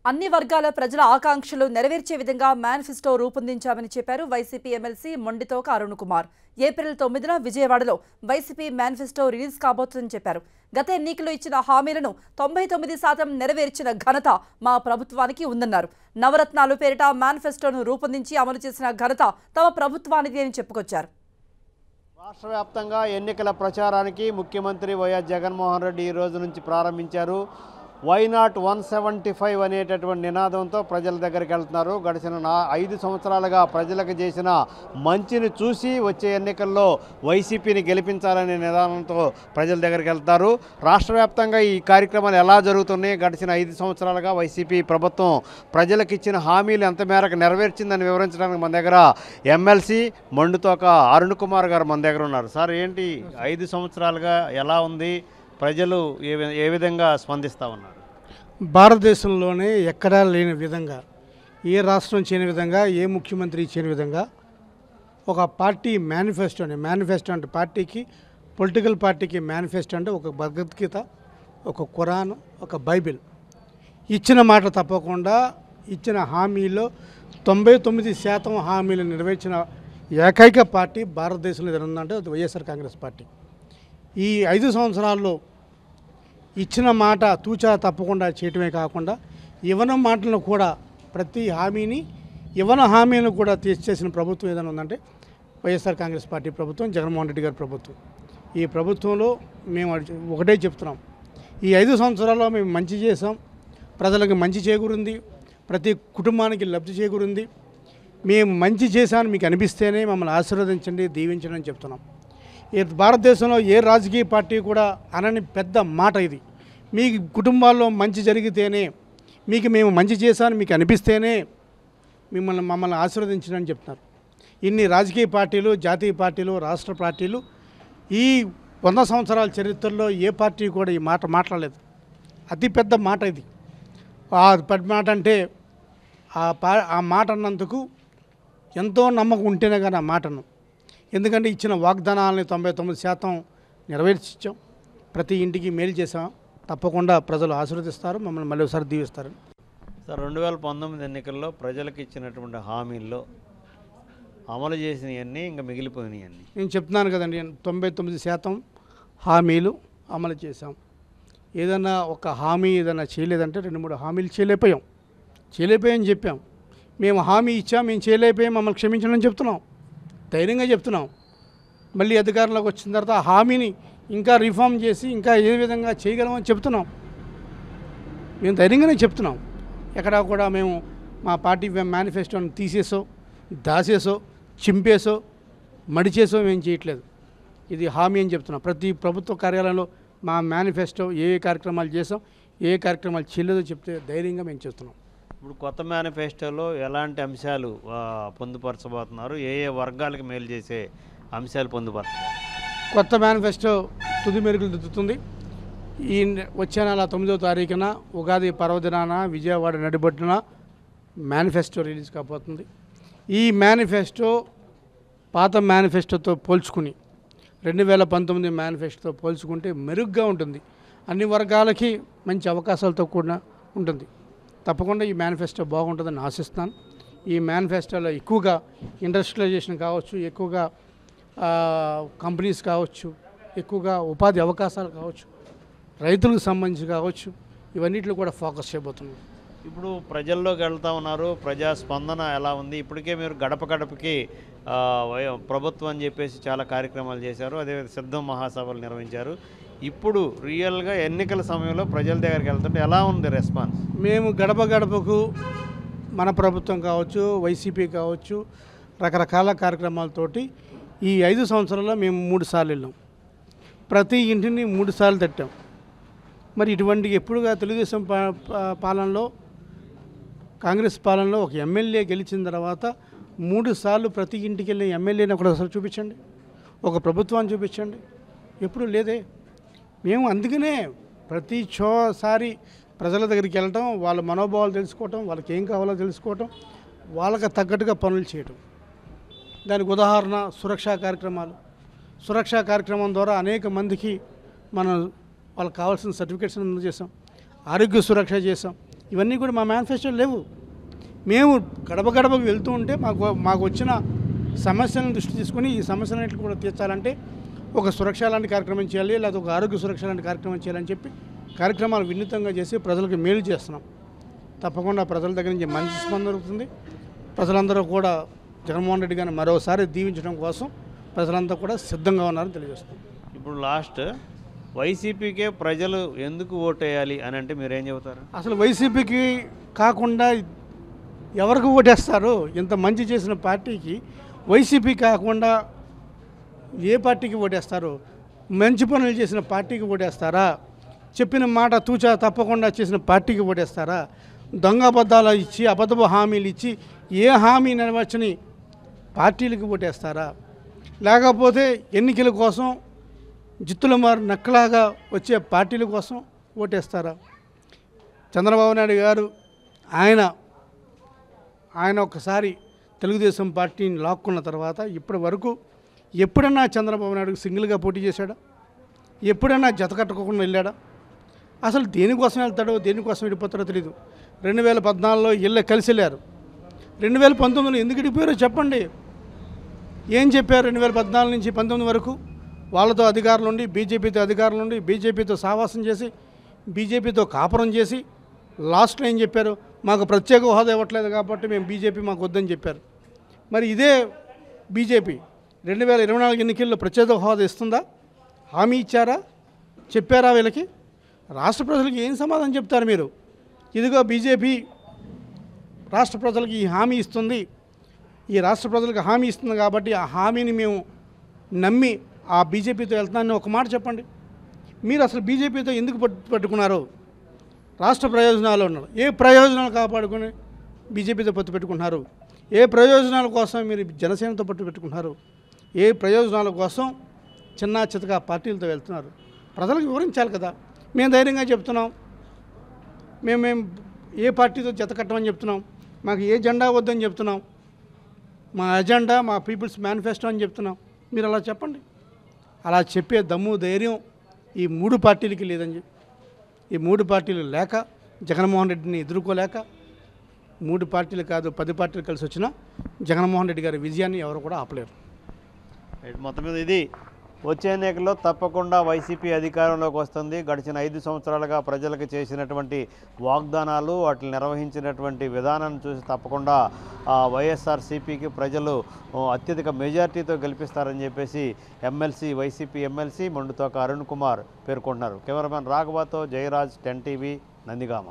అన్ని వర్గాల ప్రజల ఆకాంక్షలు నెరవేర్చే విధంగా మేనిఫెస్టో రూపొందించామని చెప్పారు వైసీపీ ఎమ్మెల్సీ మొండితోక అరుణ్ కుమార్. ఏప్రిల్ 9న విజయవాడలో వైసీపీ మేనిఫెస్టో రిలీజ్ కాబోతుందని చెప్పారు. గత ఎన్నికల్లో ఇచ్చిన హామీలను 99% నెరవేర్చిన ఘనత మా ప్రభుత్వానికి ఉందన్నారు. నవరత్నాలు పేరిట మేనిఫెస్టోను రూపొందించి అమలు చేసిన ఘనత తమ ప్రభుత్వానిది అని చెప్పుకొచ్చారు. రాష్ట్ర వ్యాప్తంగా ఎన్నికల ప్రచారానికి ముఖ్యమంత్రి వైఎస్ జగన్మోహన్ రెడ్డి ఈ రోజు నుంచి ప్రారంభించారు. వై నాట్ 175 అనేటటువంటి నినాదంతో ప్రజల దగ్గరికి వెళ్తున్నారు. గడిచిన 5 సంవత్సరాలుగా ప్రజలకు చేసిన మంచిని చూసి వచ్చే ఎన్నికల్లో వైసీపీని గెలిపించాలనే నినాదంతో ప్రజల దగ్గరికి వెళ్తారు. రాష్ట్ర వ్యాప్తంగా ఈ కార్యక్రమాలు ఎలా జరుగుతున్నాయి, గడిచిన 5 సంవత్సరాలుగా వైసీపీ ప్రభుత్వం ప్రజలకు ఇచ్చిన హామీలు ఎంత మేరకు నెరవేర్చిందని వివరించడానికి మన దగ్గర ఎమ్మెల్సీ మొండితోక అరుణ్ కుమార్ గారు మన దగ్గర ఉన్నారు. సార్, ఏంటి 5 సంవత్సరాలుగా ఎలా ఉంది, ప్రజలు ఏ విధంగా స్పందిస్తూ ఉన్నారు? భారతదేశంలోనే ఎక్కడా లేని విధంగా, ఏ రాష్ట్రం చేయని విధంగా, ఏ ముఖ్యమంత్రి చేయని విధంగా ఒక పార్టీ మేనిఫెస్టో అంటే పార్టీకి, పొలిటికల్ పార్టీకి మేనిఫెస్టో అంటే ఒక భగవద్గీత, ఒక ఖురాన్, ఒక బైబిల్. ఇచ్చిన మాట తప్పకుండా ఇచ్చిన హామీలో 99% హామీలు నెరవేర్చిన ఏకైక పార్టీ భారతదేశంలో ఏదైనా అది వైఎస్ఆర్ కాంగ్రెస్ పార్టీ. ఈ 5 సంవత్సరాల్లో ఇచ్చిన మాట తూచా తప్పకుండా చేయటమే కాకుండా ఇవ్వన మాటలను కూడా, ప్రతి హామీని కూడా చేసిన ప్రభుత్వం ఏదైనా ఉందంటే వైఎస్ఆర్ కాంగ్రెస్ పార్టీ ప్రభుత్వం, జగన్మోహన్ రెడ్డి గారి ప్రభుత్వం. ఈ ప్రభుత్వంలో మేము ఒకటే చెప్తున్నాం, ఈ 5 సంవత్సరాల్లో మేము మంచి చేసాం, ప్రజలకు మంచి చేకూరింది, ప్రతి కుటుంబానికి లబ్ధి చేకూరింది. మేము మంచి చేశామని మీకు అనిపిస్తేనే మమ్మల్ని ఆశీర్వదించండి, దీవించండి అని చెప్తున్నాం. ఈ భారతదేశంలో ఏ రాజకీయ పార్టీ కూడా అనని పెద్ద మాట ఇది. మీ కుటుంబాల్లో మంచి జరిగితేనే, మేము మంచి చేశామని మీకు అనిపిస్తేనే మమ్మల్ని ఆశీర్వదించండి చెప్తున్నారు. ఇన్ని రాజకీయ పార్టీలు, జాతీయ పార్టీలు, రాష్ట్ర పార్టీలు ఈ 100 సంవత్సరాల చరిత్రలో ఏ పార్టీ కూడా ఈ మాట మాట్లాడలేదు. అతిపెద్ద మాట ఇది. ఆ పెద్ద మాట అంటే ఆ మాట అన్నందుకు ఎంతో నమ్మకం ఉంటేనే కానీ ఆ మాటను. ఎందుకంటే ఇచ్చిన వాగ్దానాలని 99% నెరవేర్చాం, ప్రతి ఇంటికి మేలు చేసాం. తప్పకుండా ప్రజలు ఆశీర్వదిస్తారు, మమ్మల్ని మళ్ళీ ఒకసారి దీవిస్తారు. సార్, 2019 ఎన్నికల్లో ప్రజలకు ఇచ్చినటువంటి హామీల్లో అమలు చేసినవన్నీ ఇంకా మిగిలిపోయినాయన్నీ నేను చెప్తున్నాను కదండి, 99% హామీలు అమలు చేశాం. ఏదన్నా ఒక హామీ ఏదైనా చేయలేదంటే 2-3 హామీలు చేయలేకపోయాం చెప్పాం. మేము హామీ ఇచ్చాం, మేము చేయలేకపోయాం, మమ్మల్ని క్షమించడం అని చెప్తున్నాం, ధైర్యంగా చెప్తున్నాం. మళ్ళీ అధికారంలోకి వచ్చిన తర్వాత ఆ హామీని ఇంకా రిఫార్మ్ చేసి ఇంకా ఏ విధంగా చేయగలమని చెప్తున్నాం. మేము ధైర్యంగానే చెప్తున్నాం. ఎక్కడా కూడా మేము మా పార్టీ మేనిఫెస్టోని తీసేసో, దాసేసో, చింపేసో, మడిచేసో మేము చేయట్లేదు. ఇది హామీ అని చెప్తున్నాం. ప్రతి ప్రభుత్వ కార్యాలయంలో మా మేనిఫెస్టో ఏ కార్యక్రమాలు చేసాం, ఏ కార్యక్రమాలు చేయలేదో చెప్తే ధైర్యంగా మేము చెప్తున్నాం. ఇప్పుడు కొత్త మేనిఫెస్టోలో ఎలాంటి అంశాలు పొందుపరచబోతున్నారు? ఏ వర్గాలకు మేలు చేసే అంశాలు పొందుపరచబోతున్నారు? కొత్త మేనిఫెస్టో తుది మెరుగులు దిద్దుతుంది. ఈ వచ్చే నెల 9వ తారీఖున ఉగాది పర్వదినాన విజయవాడ నడిబొడ్డున మేనిఫెస్టో రిలీజ్ కాబోతుంది. ఈ మేనిఫెస్టో పాత మేనిఫెస్టోతో పోల్చుకుని 2019 మేనిఫెస్టోతో పోల్చుకుంటే మెరుగ్గా ఉంటుంది. అన్ని వర్గాలకి మంచి అవకాశాలతో కూడా ఉంటుంది. తప్పకుండా ఈ మేనిఫెస్టో బాగుంటుందని ఆశిస్తున్నాను. ఈ మేనిఫెస్టోలో ఎక్కువగా ఇండస్ట్రియలైజేషన్ కావచ్చు, ఎక్కువగా కంపెనీస్ కావచ్చు, ఎక్కువగా ఉపాధి అవకాశాలు కావచ్చు, రైతులకు సంబంధించి కావచ్చు, ఇవన్నిటిలో కూడా ఫోకస్ చేయబోతున్నాం. ఇప్పుడు ప్రజల్లోకి వెళ్తూ ఉన్నారు, ప్రజా స్పందన ఎలా ఉంది? ఇప్పటికే మీరు గడప గడపకి ప్రభుత్వం అని చెప్పేసి చాలా కార్యక్రమాలు చేశారు, అదేవిధంగా సిద్ధం మహాసభలు నిర్వహించారు. ఇప్పుడు రియల్గా ఎన్నికల సమయంలో ప్రజల దగ్గరికి వెళ్తుంటే ఎలా ఉంది రెస్పాన్స్? మేము గడప గడపకు మన ప్రభుత్వం కావచ్చు, వైసీపీ కావచ్చు, రకరకాల కార్యక్రమాలతోటి ఈ 5 సంవత్సరాల్లో మేము 3 సార్లు వెళ్ళాం. ప్రతి ఇంటిని 3 సార్లు తట్టాం. మరి ఇటువంటి ఎప్పుడుగా తెలుగుదేశం పాలనలో, కాంగ్రెస్ పాలనలో ఒక ఎమ్మెల్యే గెలిచిన తర్వాత 3 సార్లు ప్రతి ఇంటికి వెళ్ళి ఎమ్మెల్యేని ఒకసారి చూపించండి, ఒక ప్రభుత్వాన్ని చూపించండి. ఎప్పుడు లేదే. మేము అందుకనే ప్రతిసారి ప్రజల దగ్గరికి వెళ్ళటం, వాళ్ళ మనోభావాలు తెలుసుకోవటం, వాళ్ళకి ఏం కావాలో తెలుసుకోవటం, వాళ్ళకి తగ్గట్టుగా పనులు చేయటం. దానికి ఉదాహరణ సురక్షా కార్యక్రమాలు. సురక్షా కార్యక్రమం ద్వారా అనేక మందికి మనం వాళ్ళకి కావాల్సిన సర్టిఫికేట్స్ అందజేసాం. ఆరోగ్య సురక్ష చేసాం. ఇవన్నీ కూడా మా మేనిఫెస్టోలో లేవు. మేము గడప గడపకు వెళ్తూ ఉంటే మాకు వచ్చిన సమస్యలను దృష్టి తీసుకొని ఈ సమస్యలన్నింటినీ కూడా తీర్చాలంటే ఒక సురక్ష లాంటి కార్యక్రమం చేయాలి, లేదా ఒక ఆరోగ్య సురక్ష లాంటి కార్యక్రమం చేయాలని చెప్పి కార్యక్రమాలు వినూత్నంగా చేసి ప్రజలకు మేలు చేస్తున్నాం. తప్పకుండా ప్రజల దగ్గర నుంచి మంచి స్పందన దొరుకుతుంది. ప్రజలందరూ కూడా జగన్మోహన్ రెడ్డి గారిని మరోసారి దీవించడం కోసం ప్రజలంతా కూడా సిద్ధంగా ఉన్నారని తెలియజేస్తాం. ఇప్పుడు లాస్ట్ వైసీపీకే ప్రజలు ఎందుకు ఓటేయాలి అని అంటే మీరేం చెబుతారు? అసలు వైసీపీకి కాకుండా ఎవరికి ఓటేస్తారు? ఇంత మంచి చేసిన పార్టీకి వైసీపీ కాకుండా ఏ పార్టీకి ఓటేస్తారు? మంచి పనులు చేసిన పార్టీకి ఓటేస్తారా? చెప్పిన మాట తూచా తప్పకుండా చేసిన పార్టీకి ఓటేస్తారా? దొంగ అబద్ధాలు ఇచ్చి అబద్ధపు హామీలు ఇచ్చి ఏ హామీ నెరవేర్చని పార్టీలకు ఓటేస్తారా? లేకపోతే ఎన్నికల కోసం జిత్తుల మారు నక్కలాగా వచ్చే పార్టీల కోసం ఓటేస్తారా? చంద్రబాబు నాయుడు గారు ఆయన ఒక్కసారి తెలుగుదేశం పార్టీని లాక్కున్న తర్వాత ఇప్పటి వరకు ఎప్పుడన్నా చంద్రబాబు నాయుడు సింగిల్గా పోటీ చేశాడా? ఎప్పుడన్నా జత కట్టుకోకుండా వెళ్ళాడా? అసలు దేనికోసం వెళ్తాడో దేనికోసం వెళ్ళిపోతాడో తెలియదు. 2014లో కలిసి వెళ్ళారు. 2019లో ఎందుకు వెళ్ళిపోయారో చెప్పండి. ఏం చెప్పారు? 2014 నుంచి 2019 వరకు వాళ్ళతో అధికారులు ఉండి, బీజేపీతో అధికారులు ఉండి, బీజేపీతో సావాసం చేసి, బీజేపీతో కాపురం చేసి లాస్ట్లో ఏం చెప్పారు? మాకు ప్రత్యేక హోదా ఇవ్వట్లేదు కాబట్టి మేము బీజేపీ మాకు వద్దని చెప్పారు. మరి ఇదే బీజేపీ 2024 ఎన్నికల్లో ప్రత్యేక హోదా ఇస్తుందా? హామీ ఇచ్చారా? చెప్పారా? వీళ్ళకి రాష్ట్ర ప్రజలకు ఏం సమాధానం చెప్తారు మీరు? ఇదిగో బీజేపీ రాష్ట్ర ప్రజలకు ఈ హామీ ఇస్తుంది, ఈ రాష్ట్ర ప్రజలకు హామీ ఇస్తుంది కాబట్టి ఆ హామీని మేము నమ్మి ఆ బీజేపీతో వెళ్తున్నానని ఒక మాట చెప్పండి. మీరు అసలు బీజేపీతో ఎందుకు పట్టుకున్నారు? రాష్ట్ర ప్రయోజనాలు ఉన్నారు. ఏ ప్రయోజనాలు కాపాడుకొని బీజేపీతో పొత్తు పెట్టుకుంటున్నారు? ఏ ప్రయోజనాల కోసం మీరు జనసేనతో పొత్తు పెట్టుకుంటున్నారు? ఏ ప్రయోజనాల కోసం చిన్న చితక పార్టీలతో వెళ్తున్నారు? ప్రజలకు వివరించాలి కదా. మేము ధైర్యంగా చెప్తున్నాం, మేము ఏ పార్టీతో జత కట్టమని చెప్తున్నాం, మాకు ఏ జెండా వద్దని చెప్తున్నాం, మా ఎజెండా మా పీపుల్స్ మేనిఫెస్టో అని చెప్తున్నాం. మీరు అలా చెప్పండి. అలా చెప్పే దమ్ము ధైర్యం ఈ 3 పార్టీలకి లేదని చెప్పి, ఈ 3 పార్టీలు లేక జగన్మోహన్ రెడ్డిని ఎదుర్కోలేక 3 పార్టీలు కాదు 10 పార్టీలు కలిసి వచ్చినా జగన్మోహన్ రెడ్డి గారి విజయాన్ని ఎవరు కూడా ఆపలేరు. మొత్తం మీద ఇది వచ్చే ఎన్నికల్లో తప్పకుండా వైసీపీ అధికారంలోకి వస్తుంది. గడిచిన 5 సంవత్సరాలుగా ప్రజలకు చేసినటువంటి వాగ్దానాలు, వాటిని నిర్వహించినటువంటి విధానాన్ని చూసి తప్పకుండా వైఎస్ఆర్సీపీకి ప్రజలు అత్యధిక మెజార్టీతో గెలిపిస్తారని చెప్పేసి వైసీపీ ఎమ్మెల్సీ మొండుతోక అరుణ్ కుమార్ పేర్కొంటున్నారు. కెమెరామెన్ రాఘవతో జయరాజ్, 10 టీవీ, నందిగామ.